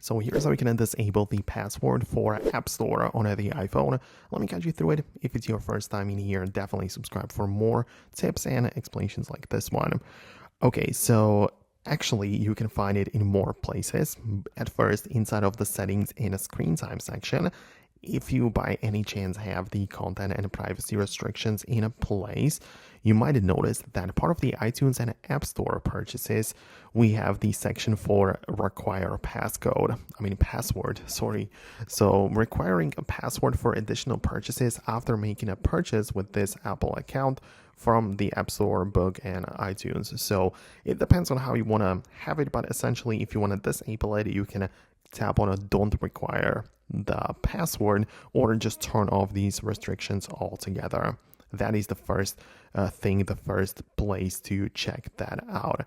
So here's how you can disable the password for App Store on the iPhone. Let me guide you through it. If it's your first time in here, definitely subscribe for more tips and explanations like this one. Okay, so actually you can find it in more places. At first, inside of the settings in a screen time section. If you by any chance have the content and privacy restrictions in a place, you might notice that part of the iTunes and App Store purchases, we have the section for require password, sorry. So requiring a password for additional purchases after making a purchase with this Apple account from the App Store, Book, and iTunes. So it depends on how you want to have it, but essentially if you want to disable it, you can tap on a don't require the password or just turn off these restrictions altogether. That is the first thing, the first place to check that out.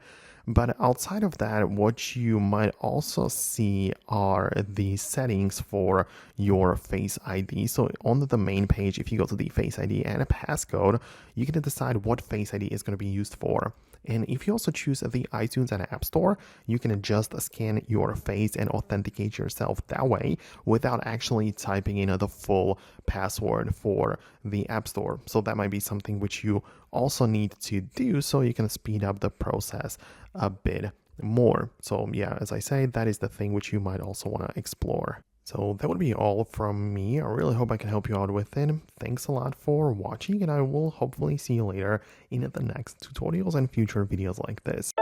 But outside of that, what you might also see are the settings for your Face ID. So on the main page, if you go to the Face ID and a passcode, you can decide what Face ID is going to be used for. And if you also choose the iTunes and App Store, you can just scan your face and authenticate yourself that way without actually typing in the full password for the App Store. So that might be something which you also need to do so you can speed up the process a bit more. So yeah, as I say, that is the thing which you might also want to explore. So that would be all from me. I really hope I can help you out with it. Thanks a lot for watching, and I will hopefully see you later in the next tutorials and future videos like this.